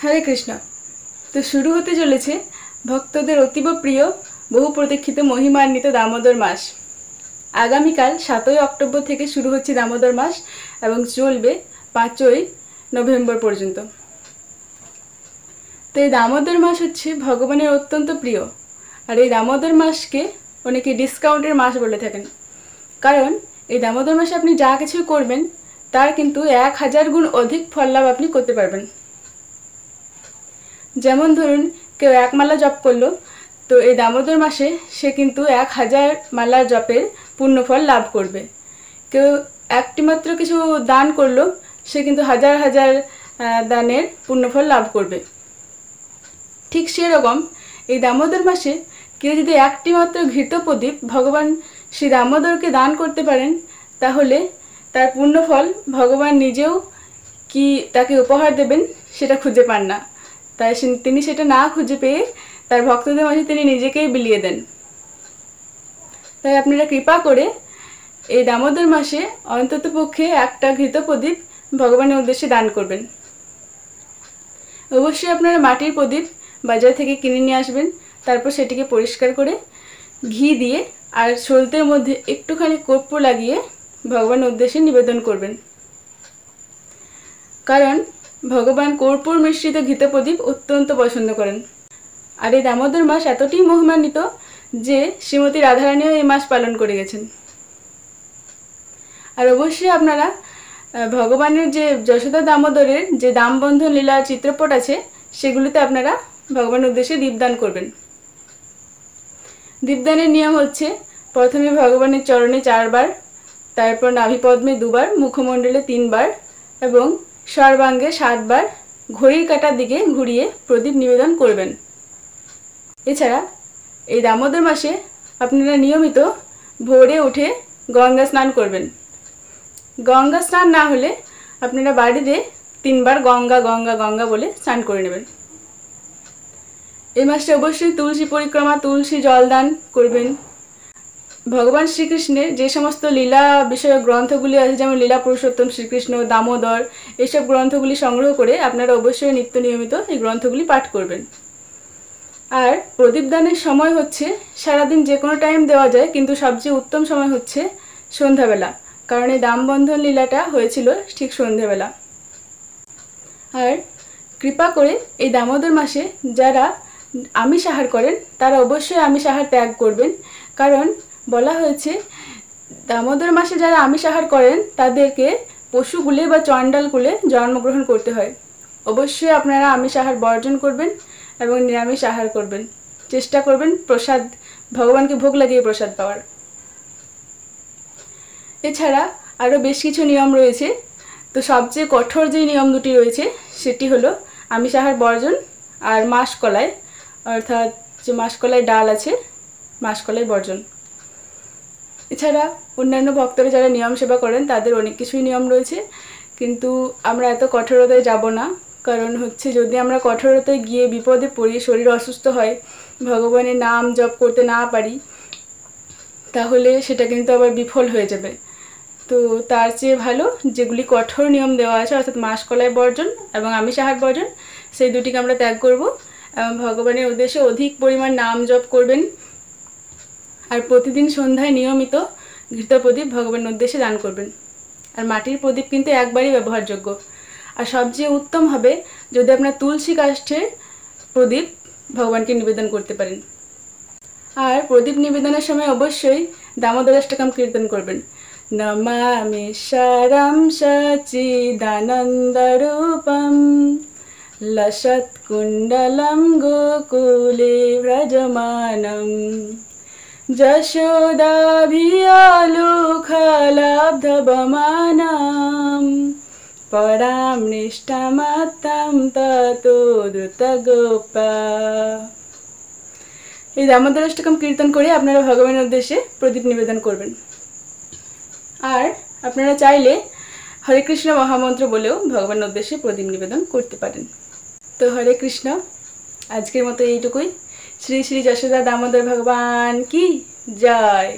হরে কৃষ্ণ। তো শুরু হতে চলেছে ভক্তদের অতীব প্রিয় বহু প্রতীক্ষিত মহিমান্বিত দামোদর মাস। আগামীকাল 7ই অক্টোবর থেকে শুরু হচ্ছে দামোদর মাস এবং চলবে 5ই নভেম্বর পর্যন্ত। তো এই দামোদর মাস হচ্ছে ভগবানের অত্যন্ত প্রিয়, আর এই দামোদর মাসকে অনেকে ডিসকাউন্টের মাস বলে থাকেন, কারণ এই দামোদর মাসে আপনি যা কিছু করবেন তার কিন্তু 1000 গুণ অধিক ফল লাভ আপনি করতে পারবেন। যেমন ধরুন কেউ 1 মালা জপ করলো, তো এই দামোদর মাসে সে কিন্তু 1000 মালা জপের পুণ্যফল লাভ করবে। কেউ একটি মাত্র কিছু দান করলো, সে কিন্তু হাজার হাজার দানের পুণ্যফল লাভ করবে। ঠিক সেরকম এই দামোদর মাসে কেউ যদি একটি মাত্র ঘৃত প্রদীপ ভগবান শ্রী দামোদরকে দান করতে পারেন, তাহলে তার পুণ্যফল ভগবান নিজেও কি তাকে উপহার দেবেন সেটা খুঁজে পান না, তাই তিনি সেটা না খুঁজে পেয়ে তার ভক্তদের মাঝে তিনি নিজেকেই বিলিয়ে দেন। তাই আপনারা কৃপা করে এই দামোদর মাসে অন্তত পক্ষে একটা ঘৃত প্রদীপ ভগবানের উদ্দেশ্যে দান করবেন। অবশ্যই আপনারা মাটির প্রদীপ বাজার থেকে কিনে নিয়ে আসবেন, তারপর সেটিকে পরিষ্কার করে ঘি দিয়ে আর সলতের মধ্যে একটুখানি কর্পূর লাগিয়ে ভগবানের উদ্দেশ্যে নিবেদন করবেন, কারণ ভগবান কর্পূর মিশ্রিত ঘৃত প্রদীপ অত্যন্ত পছন্দ করেন। আর এই দামোদর মাস এতটাই মহিমান্বিত যে শ্রীমতী রাধারানীও এই মাস পালন করে গেছেন। আর অবশ্যই আপনারা ভগবানের যে যশোদা দামোদরের যে দামবন্ধন লীলার চিত্রপট আছে, সেগুলিতে আপনারা ভগবানের উদ্দেশ্যে দীপদান করবেন। দীপদানের নিয়ম হচ্ছে প্রথমে ভগবানের চরণে 4 বার, তারপর নাভিপদ্মে 2 বার, মুখমণ্ডলে 3 বার এবং সর্বাঙ্গে 7 বার ঘড়ির কাঁটার দিকে ঘুরিয়ে প্রদীপ নিবেদন করবেন। এছাড়া এই দামোদর মাসে আপনারা নিয়মিত ভোরে উঠে গঙ্গা স্নান করবেন। গঙ্গা স্নান না হলে আপনারা বাড়িতে 3 বার গঙ্গা গঙ্গা গঙ্গা বলে স্নান করে নেবেন। এই মাসে অবশ্যই তুলসী পরিক্রমা, তুলসী জলদান করবেন। ভগবান শ্রীকৃষ্ণের যে সমস্ত লীলা বিষয়ক গ্রন্থগুলি আছে, যেমন লীলা পুরুষোত্তম শ্রীকৃষ্ণ, দামোদর, এইসব গ্রন্থগুলি সংগ্রহ করে আপনারা অবশ্যই নিত্য নিয়মিত এই গ্রন্থগুলি পাঠ করবেন। আর প্রদীপ দানের সময় হচ্ছে সারাদিন যে কোনো টাইম দেওয়া যায়, কিন্তু সবচেয়ে উত্তম সময় হচ্ছে সন্ধ্যাবেলা, কারণ এই দামবন্ধন লীলাটা হয়েছিল ঠিক সন্ধ্যাবেলা। আর কৃপা করে এই দামোদর মাসে যারা আমিষ আহার করেন তারা অবশ্যই আমিষ আহার ত্যাগ করবেন, কারণ বলা হয়েছে দামোদর মাসে যারা আমিষ আহার করেন তাদেরকে পশুকুলে বা চণ্ডালকুলে জন্মগ্রহণ করতে হয়। অবশ্যই আপনারা আমিষ আহার বর্জন করবেন এবং নিরামিষ আহার করবেন। চেষ্টা করবেন প্রসাদ ভগবানকে ভোগ লাগিয়ে প্রসাদ পাওয়ার। এছাড়া আরও বেশ কিছু নিয়ম রয়েছে। তো সবচেয়ে কঠোর যে নিয়ম দুটি রয়েছে সেটি হলো আমিষ আহার বর্জন আর মাসকলাই, অর্থাৎ যে মাসকলাই ডাল আছে, মাসকলাই বর্জন। এছাড়া অন্যান্য ভক্তরা যারা নিয়ম সেবা করেন তাদের অনেক কিছুই নিয়ম রয়েছে, কিন্তু আমরা এত কঠোরতায় যাব না, কারণ হচ্ছে যদি আমরা কঠোরতায় গিয়ে বিপদে পড়ি, শরীর অসুস্থ হয়, ভগবানের নাম জপ করতে না পারি, তাহলে সেটা কিন্তু আবার বিফল হয়ে যাবে। তো তার চেয়ে ভালো যেগুলি কঠোর নিয়ম দেওয়া আছে, অর্থাৎ মাসকলাই বর্জন এবং আমিষ আহার বর্জন, সেই দুটিকে আমরা ত্যাগ করব এবং ভগবানের উদ্দেশ্যে অধিক পরিমাণ নাম জপ করবেন। আর প্রতিদিন সন্ধ্যায় নিয়মিত ঘৃত প্রদীপ ভগবানের উদ্দেশ্যে দান করবেন। আর মাটির প্রদীপ কিন্তু একবারই ব্যবহারযোগ্য। আর সবচেয়ে উত্তম হবে যদি আপনার তুলসী কাষ্ঠের প্রদীপ ভগবানকে নিবেদন করতে পারেন। আর প্রদীপ নিবেদনের সময় অবশ্যই দামোদর অষ্টকম কীর্তন করবেন। নমামি শরম সচিদানন্দরূপম লসৎকুণ্ডলম গোকুলে ব্রজমানম যশোদাভিয়ালোকলাব্ধবমানাম পরাম নিষ্ঠামাত্তাম ততো দ্রুতগোপা। এই দামোদর অষ্টকম কীর্তন করে আপনারা ভগবানের উদ্দেশ্যে প্রদীপ নিবেদন করবেন। আর আপনারা চাইলে হরে কৃষ্ণ মহামন্ত্র বলেও ভগবানের উদ্দেশ্যে প্রদীপ নিবেদন করতে পারেন। তো হরে কৃষ্ণ, আজকের মতো এইটুকুই। শ্রী শ্রী যশোদা দামোদর ভগবান কি জয়।